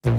Hey,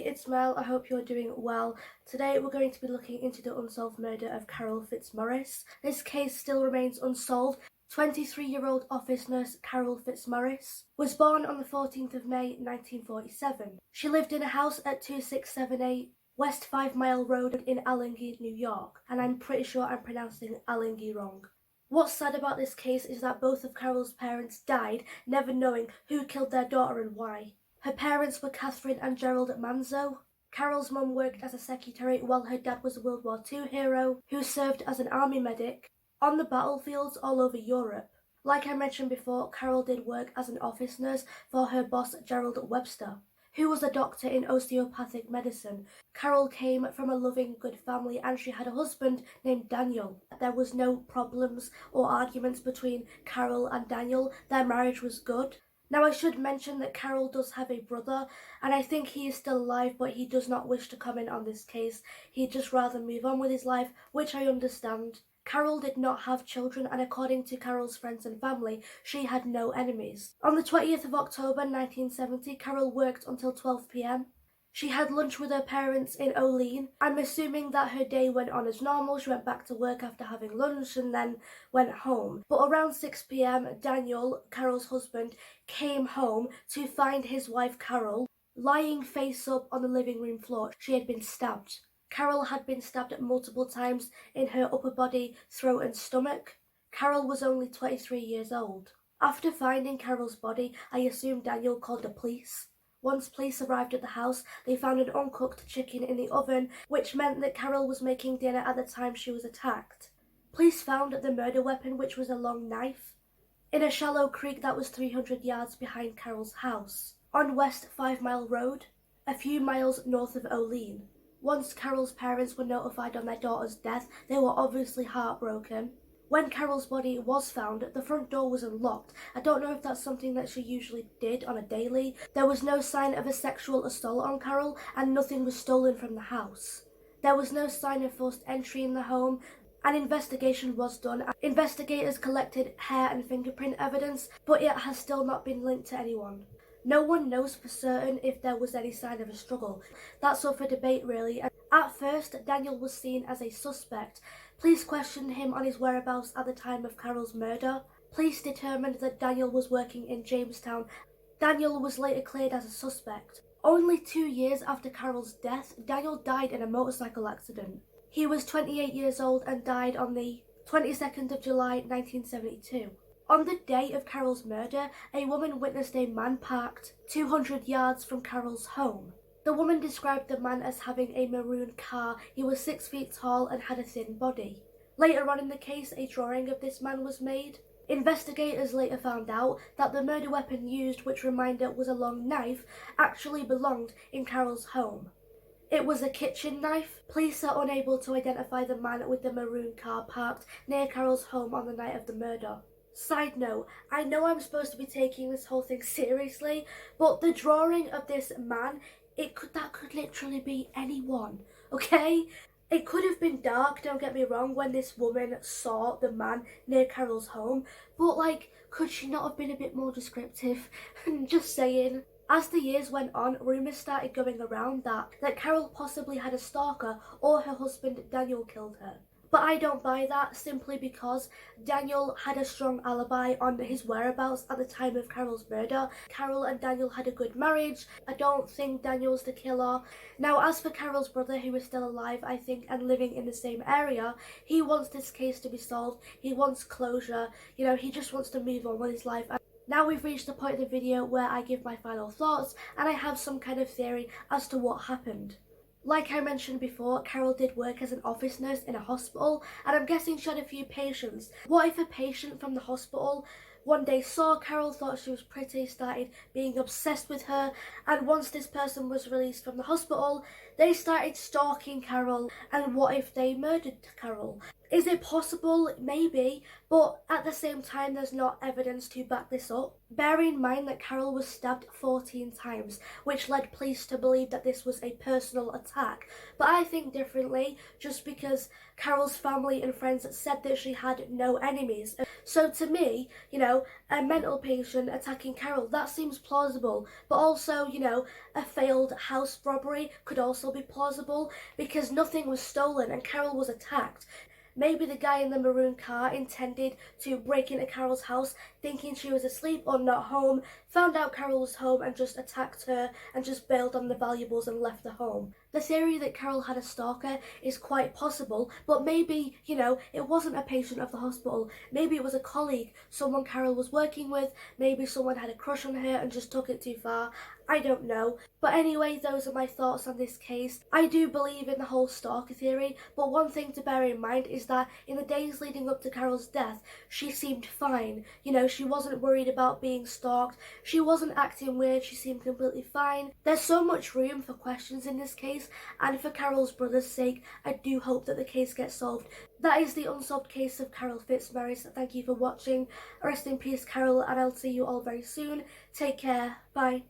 it's Mel. I hope you're doing well. Today we're going to be looking into the unsolved murder of Carol Fitzmaurice. This case still remains unsolved. 23-year-old office nurse Carol Fitzmaurice was born on the 14th of May 1947. She lived in a house at 2678 West 5 Mile Road in Allegheny, New York, and I'm pretty sure I'm pronouncing Allegheny wrong. What's sad about this case is that both of Carol's parents died, never knowing who killed their daughter and why. Her parents were Catherine and Gerald Manzo. Carol's mum worked as a secretary while her dad was a World War II hero who served as an army medic on the battlefields all over Europe. Like I mentioned before, Carol did work as an office nurse for her boss Gerald Webster, who was a doctor in osteopathic medicine. Carol came from a loving, good family and she had a husband named Daniel. There was no problems or arguments between Carol and Daniel. Their marriage was good. Now I should mention that Carol does have a brother, and I think he is still alive, but he does not wish to comment on this case. He'd just rather move on with his life, which I understand. Carol did not have children, and according to Carol's friends and family, she had no enemies. On the 20th of October 1970, Carol worked until 12 p.m. She had lunch with her parents in Olean. I'm assuming that her day went on as normal. She went back to work after having lunch and then went home. But around 6 p.m, Daniel, Carol's husband, came home to find his wife Carol lying face up on the living room floor. She had been stabbed. Carol had been stabbed multiple times in her upper body, throat and stomach. Carol was only 23 years old. After finding Carol's body, I assume Daniel called the police. Once police arrived at the house, they found an uncooked chicken in the oven, which meant that Carol was making dinner at the time she was attacked. Police found the murder weapon, which was a long knife, in a shallow creek that was 300 yards behind Carol's house, on West 5 Mile Road, a few miles north of Olean. Once Carol's parents were notified on their daughter's death, they were obviously heartbroken. When Carol's body was found, the front door was unlocked. I don't know if that's something that she usually did on a daily. There was no sign of a sexual assault on Carol, and nothing was stolen from the house. There was no sign of forced entry in the home. An investigation was done. Investigators collected hair and fingerprint evidence, but it has still not been linked to anyone. No one knows for certain if there was any sign of a struggle. That's up for debate really. At first, Daniel was seen as a suspect. Police questioned him on his whereabouts at the time of Carol's murder. Police determined that Daniel was working in Jamestown. Daniel was later cleared as a suspect. Only 2 years after Carol's death, Daniel died in a motorcycle accident. He was 28 years old and died on the 22nd of July 1972. On the day of Carol's murder, a woman witnessed a man parked 200 yards from Carol's home. The woman described the man as having a maroon car. He was 6 feet tall and had a thin body. Later on in the case, a drawing of this man was made. Investigators later found out that the murder weapon used, which reminder was a long knife, actually belonged in Carol's home. It was a kitchen knife. Police are unable to identify the man with the maroon car parked near Carol's home on the night of the murder. Side note, I know I'm supposed to be taking this whole thing seriously, but the drawing of this man, that could literally be anyone, okay? It could have been dark, don't get me wrong, when this woman saw the man near Carol's home, but could she not have been a bit more descriptive? Just saying. As the years went on, rumours started going around that Carol possibly had a stalker or her husband Daniel killed her. But I don't buy that, simply because Daniel had a strong alibi on his whereabouts at the time of Carol's murder. Carol and Daniel had a good marriage. I don't think Daniel's the killer. Now, as for Carol's brother, who is still alive, I think, and living in the same area, he wants this case to be solved. He wants closure. You know, he just wants to move on with his life. Now we've reached the point of the video where I give my final thoughts, and I have some kind of theory as to what happened. Like I mentioned before, Carol did work as an office nurse in a hospital, and I'm guessing she had a few patients. What if a patient from the hospital one day saw Carol, thought she was pretty, started being obsessed with her, and once this person was released from the hospital, they started stalking Carol? And what if they murdered Carol? Is it possible? Maybe, but at the same time, there's not evidence to back this up. Bear in mind that Carol was stabbed 14 times, which led police to believe that this was a personal attack. But I think differently, just because Carol's family and friends said that she had no enemies. So to me, a mental patient attacking Carol, that seems plausible. But also, a failed house robbery could also be plausible because nothing was stolen and Carol was attacked. Maybe the guy in the maroon car intended to break into Carol's house thinking she was asleep or not home, found out Carol was home and just attacked her and just bailed on the valuables and left the home. The theory that Carol had a stalker is quite possible, but maybe, it wasn't a patient of the hospital. Maybe it was a colleague, someone Carol was working with, maybe someone had a crush on her and just took it too far. I don't know. But anyway, those are my thoughts on this case. I do believe in the whole stalker theory, but one thing to bear in mind is that in the days leading up to Carol's death, she seemed fine. She wasn't worried about being stalked. She wasn't acting weird. She seemed completely fine. There's so much room for questions in this case, and for Carol's brother's sake, I do hope that the case gets solved. That is the unsolved case of Carol Fitzmaurice. Thank you for watching. Rest in peace, Carol, and I'll see you all very soon. Take care. Bye.